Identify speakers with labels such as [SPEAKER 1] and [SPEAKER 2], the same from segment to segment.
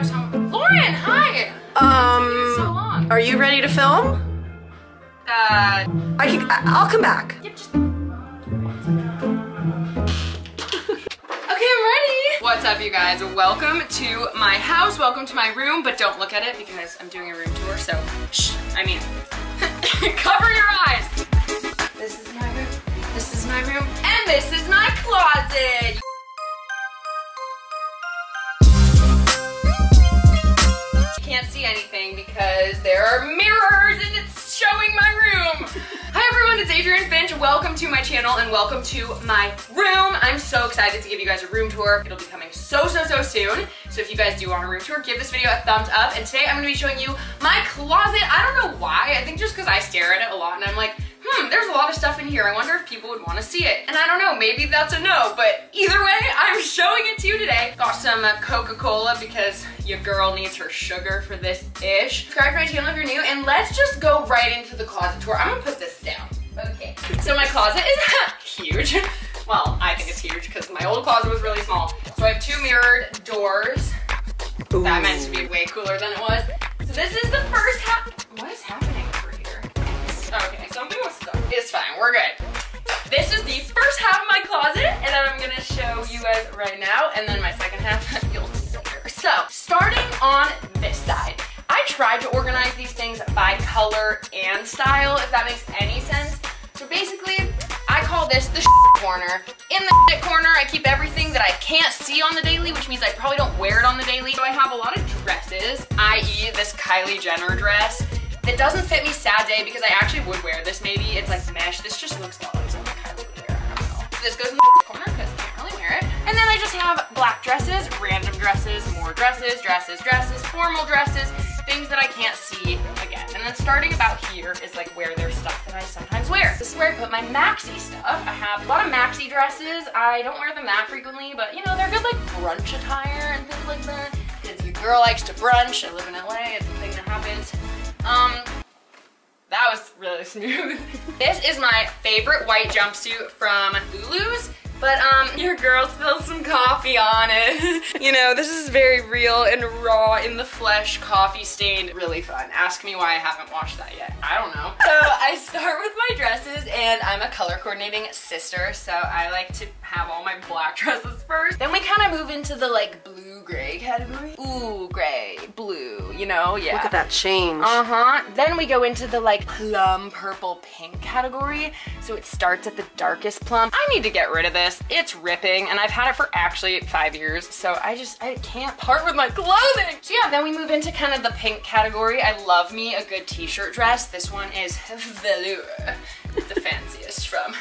[SPEAKER 1] was home. Lauren, hi! So long.
[SPEAKER 2] Are you ready to film? I'll come back.
[SPEAKER 1] Yep, just... Okay, I'm ready. What's up, you guys? Welcome to my house. Welcome to my room, but don't look at it because I'm doing a room tour, so shh. I mean, cover your eyes. This is my room. This is my room. And this is my closet. You can't see anything because there are mirrors and it's showing my room. Hi everyone, it's Adrienne Finch. Welcome to my channel and welcome to my room. I'm so excited to give you guys a room tour. It'll be coming so soon. So if you guys do want a room tour, give this video a thumbs up. And today I'm gonna be showing you my closet. I don't know why. I think just because I stare at it a lot and I'm like, there's a lot of stuff in here. I wonder if people would want to see it. And I don't know, maybe that's a no, but either way, I'm showing it to you today. Got some Coca-Cola because your girl needs her sugar for this ish. Subscribe to my channel if you're new, and let's just go right into the closet tour. I'm gonna put this down. Okay. So my closet is huge. Well, I think it's huge because my old closet was really small. So I have two mirrored doors. Ooh. That meant to be way cooler than it was. So this is the first half. What is happening over here? Okay, something was stuck. It's fine, we're good. This is the first half of my closet, and I'm gonna show you guys right now, and then my second half, you'll see later. So, starting on this side, I tried to organize these things by color and style, if that makes any sense. So basically, I call this the corner. In the corner, I keep everything that I can't see on the daily, which means I probably don't wear it on the daily. So I have a lot of dresses, i.e. this Kylie Jenner dress. It doesn't fit me sad day because I actually would wear this maybe. It's like mesh. This just looks a lot like something I would wear. I don't know. So this goes in the corner because I can't really wear it. And then I just have black dresses, random dresses, more dresses, formal dresses, things that I can't see again. And then starting about here is like where there's stuff that I sometimes wear. This is where I put my maxi stuff. I have a lot of maxi dresses. I don't wear them that frequently, but you know, they're good like brunch attire and things like that. Because your girl likes to brunch. I live in LA, it's a thing that happens. That was really smooth. This is my favorite white jumpsuit from Lulu's, but your girl spilled some coffee on it. You know, this is very real and raw in the flesh, coffee stained, really fun. Ask me why I haven't washed that yet. I don't know. So I start with my dresses, and I'm a color coordinating sister, so I like to have all my black dresses first. Then we kind of move into the like blue-gray category. Ooh, gray, blue, you know, yeah.
[SPEAKER 2] Look at that change.
[SPEAKER 1] Then we go into the like plum, purple, pink category. So it starts at the darkest plum. I need to get rid of this. It's ripping, and I've had it for actually 5 years, so I can't part with my clothing. So yeah, then we move into kind of the pink category. I love me a good t-shirt dress. This one is velour, the fanciest from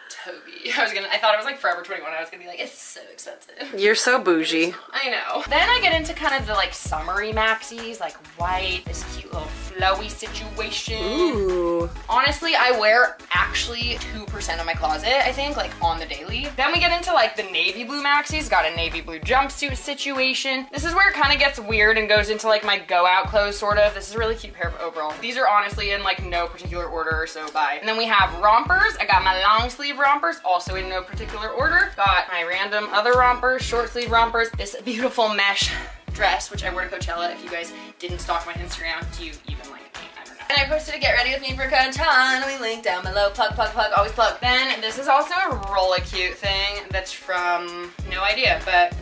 [SPEAKER 1] Toby. I thought it was like Forever 21. I was gonna be like, it's so expensive.
[SPEAKER 2] You're so bougie.
[SPEAKER 1] I know. Then I get into kind of the like summery maxis, like white, this cute little flowy situation.
[SPEAKER 2] Ooh.
[SPEAKER 1] Honestly, I wear actually 2% of my closet, I think, like on the daily. Then we get into like the navy blue maxis. Got a navy blue jumpsuit situation. This is where it kind of gets weird and goes into like my go out clothes, sort of. This is a really cute pair of overalls. These are honestly in like no particular order, so bye. And then we have rompers. I got my long sleeve rompers, also in no particular order. Got my random other rompers, short sleeve rompers. This beautiful mesh dress, which I wore to Coachella. If you guys didn't stalk my Instagram, do you even like me? I don't know. And I posted a get ready with me for Coachella. We link down below. Plug, always plug. Then this is also a really cute thing that's from, no idea, but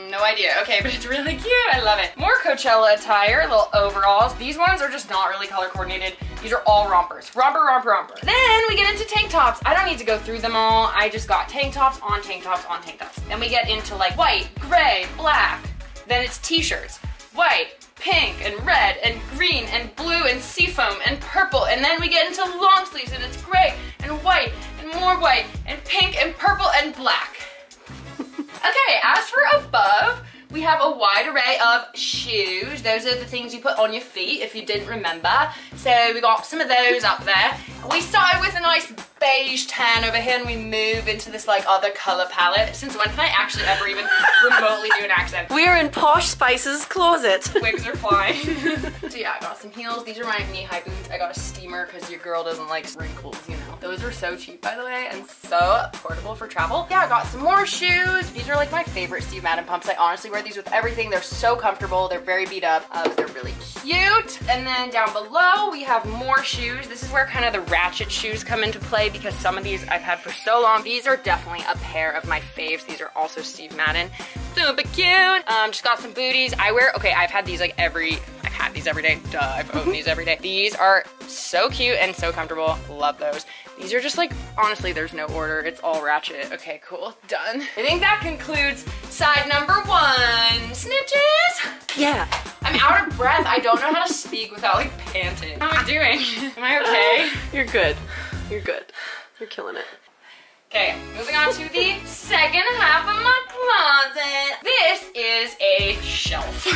[SPEAKER 1] no idea. Okay, but it's really cute. I love it. More Coachella attire, little overalls. These ones are just not really color coordinated. These are all rompers. Romper. Then we get into tank tops. I don't need to go through them all. I just got tank tops on tank tops on tank tops. Then we get into like white, gray, black. Then it's t-shirts. White, pink, and red, and green, and blue, and seafoam, and purple. And then we get into long sleeves, and it's gray, and white, and more white, and pink, and purple, and black. Okay, as for above, we have a wide array of shoes. Those are the things you put on your feet, if you didn't remember. So we got some of those up there. We started with a nice beige tan over here, and we move into this like other color palette. Since when can I actually ever even remotely do an accent?
[SPEAKER 2] We're in Posh Spice's closet.
[SPEAKER 1] Wigs are flying. So yeah, I got some heels. These are my knee-high boots. I got a steamer because your girl doesn't like wrinkles, you know. now. Those are so cheap, by the way, and so portable for travel. Yeah, I got some more shoes. These are like my favorite Steve Madden pumps. I honestly wear these with everything. They're so comfortable. They're very beat up, but they're really cute. And then down below, we have more shoes. This is where kind of the ratchet shoes come into play because some of these I've had for so long. These are definitely a pair of my faves. These are also Steve Madden. Super cute. Just got some booties. Okay, I've had these like I've had these every day. Duh, I've owned these every day. These are so cute and so comfortable. Love those. These are just like, honestly, there's no order. It's all ratchet. Okay, cool, done. I think that concludes side number 1. Snitches?
[SPEAKER 2] Yeah.
[SPEAKER 1] I'm out of breath. I don't know how to speak without like panting. How am I doing? Am I okay?
[SPEAKER 2] You're good. You're good. You're killing it.
[SPEAKER 1] Okay, moving on to the second half of my closet. This is a shelf.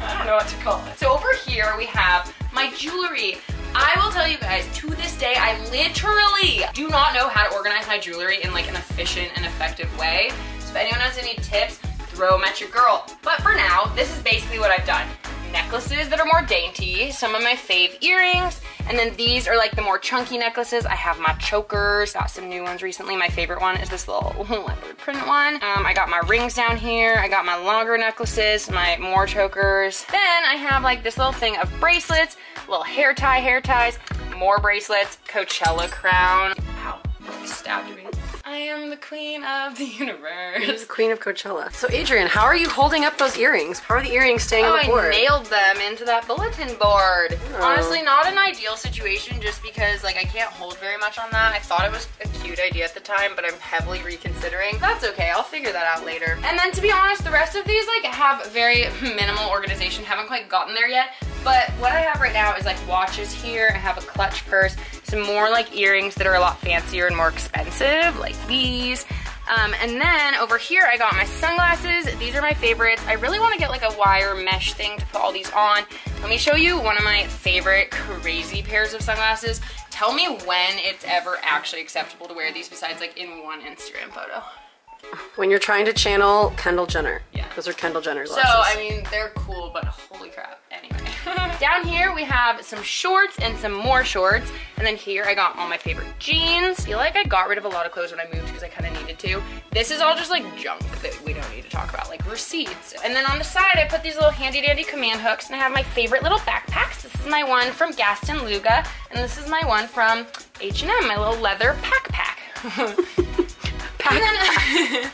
[SPEAKER 1] I don't know what to call it. So over here we have my jewelry. I will tell you guys, to this day, I literally do not know how to organize my jewelry in like an efficient and effective way. So if anyone has any tips, throw them at your girl. But for now, this is basically what I've done. Necklaces that are more dainty, some of my fave earrings, and then these are like the more chunky necklaces. I have my chokers, got some new ones recently. My favorite one is this little leopard print one. I got my rings down here. I got my longer necklaces, my more chokers. Then I have like this little thing of bracelets, little hair ties, more bracelets, Coachella crown. Ow, stabbed me. I am the queen of the universe.
[SPEAKER 2] You're the queen of Coachella. So Adrienne, how are you holding up those earrings? How are the earrings staying on the board?
[SPEAKER 1] I nailed them into that bulletin board. Oh. Honestly, not an ideal situation just because like I can't hold very much on that. I thought it was a cute idea at the time, but I'm heavily reconsidering. That's okay, I'll figure that out later. And then to be honest, the rest of these like have very minimal organization. Haven't quite gotten there yet. But what I have right now is like watches here. I have a clutch purse, some more like earrings that are a lot fancier and more expensive, like these. And then over here I got my sunglasses. These are my favorites. I really want to get like a wire mesh thing to put all these on. Let me show you one of my favorite crazy pairs of sunglasses. Tell me when it's ever actually acceptable to wear these besides like in one Instagram photo.
[SPEAKER 2] When you're trying to channel Kendall Jenner.
[SPEAKER 1] Yeah.
[SPEAKER 2] Those are Kendall Jenner's
[SPEAKER 1] So,
[SPEAKER 2] glasses.
[SPEAKER 1] I mean, they're cool, but holy crap. Anyway. Down here we have some shorts and some more shorts. And then here I got all my favorite jeans. I feel like I got rid of a lot of clothes when I moved because I kind of needed to. This is all just like junk that we don't need to talk about, like receipts. And then on the side I put these little handy dandy command hooks and I have my favorite little backpacks. This is my one from Gaston Luga and this is my one from H&M, my little leather pack. And then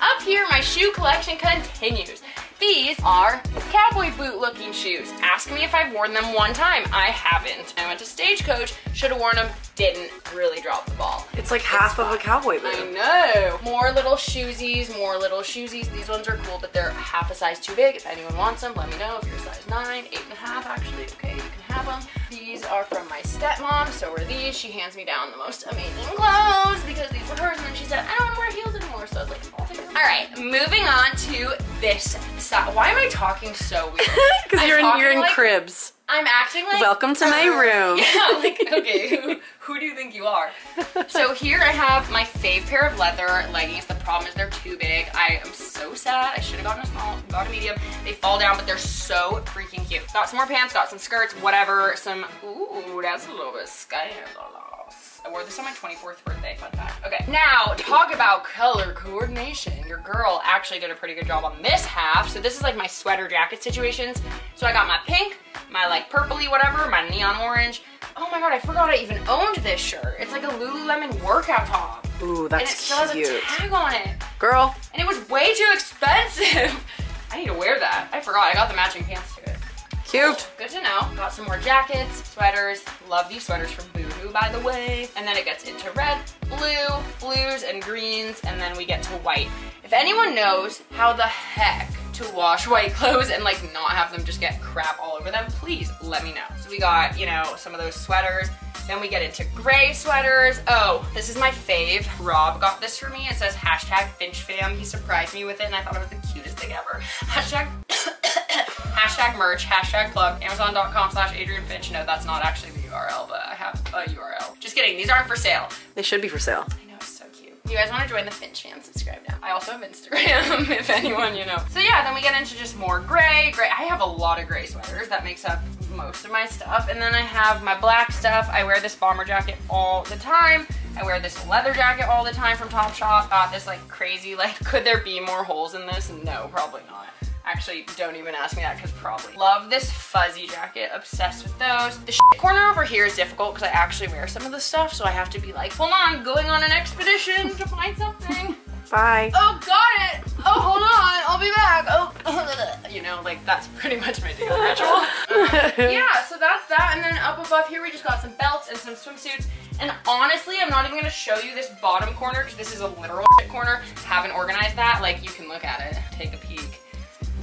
[SPEAKER 1] up here, my shoe collection continues. These are cowboy boot looking shoes. Ask me if I've worn them one time. I haven't. I went to Stagecoach, should have worn them, didn't really drop the ball.
[SPEAKER 2] It's like half of a cowboy boot.
[SPEAKER 1] I know. More little shoesies, more little shoesies. These ones are cool, but they're half a size too big. If anyone wants them, let me know. If you're a size 9, 8.5 actually, okay, you can have them. These are from my stepmom, so are these. She hands me down the most amazing clothes because these were hers, and then she said, I don't want to wear heels anymore, so I was like, I'll take them. All right, moving on to this side. Why am I talking so weird?
[SPEAKER 2] Because you're in
[SPEAKER 1] like,
[SPEAKER 2] cribs.
[SPEAKER 1] I'm acting like...
[SPEAKER 2] Welcome to my room.
[SPEAKER 1] Yeah, like, okay, who do you think you are? So here I have my fave pair of leather leggings. The problem is they're too big. I am so sad. I should have gotten a small, got a medium. They fall down, but they're so freaking cute. Got some more pants, got some skirts, whatever. Some, ooh, that's a little bit scandalous. I wore this on my 24th birthday, fun fact. Okay, now talk about color coordination. Your girl actually did a pretty good job on this half. So this is like my sweater jacket situations. So I got my pink, my like purpley whatever, my neon orange. Oh my god, I forgot I even owned this shirt. It's like a Lululemon workout top.
[SPEAKER 2] Ooh,
[SPEAKER 1] and it
[SPEAKER 2] that's
[SPEAKER 1] still has a tag on it.
[SPEAKER 2] Girl.
[SPEAKER 1] And it was way too expensive. I need to wear that. I forgot, I got the matching pants to it.
[SPEAKER 2] Cute.
[SPEAKER 1] Good to know. Got some more jackets, sweaters. Love these sweaters from Boohoo, by the way. And then it gets into red, blue, blues, and greens, and then we get to white. If anyone knows how the heck to wash white clothes and like not have them just get crap all over them, please let me know. So we got, you know, some of those sweaters. Then we get into gray sweaters. Oh, this is my fave. Rob got this for me. It says hashtag Finch fam. He surprised me with it and I thought it was the cutest thing ever. Hashtag merch, hashtag plug, amazon.com/Adrienne Finch. No, that's not actually the URL, but I have a URL. Just kidding, these aren't for sale.
[SPEAKER 2] They should be for sale.
[SPEAKER 1] I know, it's so cute. If you guys want to join the Finch fam, subscribe now. I also have Instagram, if anyone, you know. So yeah, then we get into just more gray. I have a lot of gray sweaters. That makes up most of my stuff. And then I have my black stuff. I wear this bomber jacket all the time. I wear this leather jacket all the time from Topshop. Got this like crazy, like, could there be more holes in this? No, probably not. Actually, don't even ask me that because probably. Love this fuzzy jacket, obsessed with those. The shit corner over here is difficult because I actually wear some of the stuff, so I have to be like, hold on, going on an expedition to find something.
[SPEAKER 2] Bye.
[SPEAKER 1] Oh, got it. Oh, hold on, I'll be back. Oh, you know, like that's pretty much my daily ritual. Yeah, so that's that. And then up above here, we just got some belts and some swimsuits. And honestly, I'm not even gonna show you this bottom corner because this is a literal shit corner. Haven't organized that. Like, you can look at it, take a peek.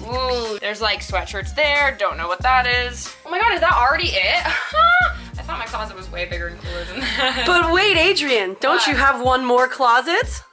[SPEAKER 1] Ooh, there's like sweatshirts there. Don't know what that is. Oh my god, is that already it? I thought my closet was way bigger and cooler than that.
[SPEAKER 2] But wait, Adrienne, don't you have one more closet?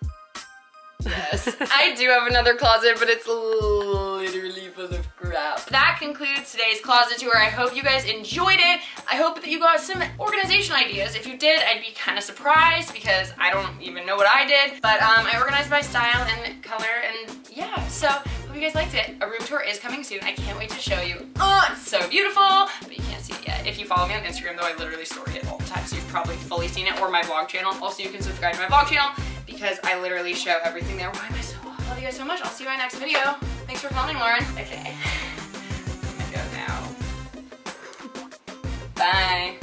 [SPEAKER 1] Yes, I do have another closet, but it's literally full of crap. That concludes today's closet tour. I hope you guys enjoyed it. I hope that you got some organization ideas. If you did, I'd be kind of surprised because I don't even know what I did. But I organized by style and color, and yeah, so hope you guys liked it. A room tour is coming soon. I can't wait to show you. Oh, it's so beautiful, but you can't see it yet. If you follow me on Instagram, though, I literally story it all the time, so you've probably fully seen it, or my vlog channel. Also, you can subscribe to my vlog channel because I literally show everything there. Why am I so off? Love you guys so much. I'll see you in my next video. Thanks for filming, Lauren. Okay. I'm gonna go now. Bye.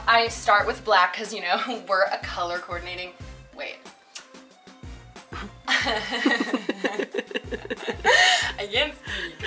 [SPEAKER 1] I start with black because, you know, we're a color coordinating. Wait. I can't speak.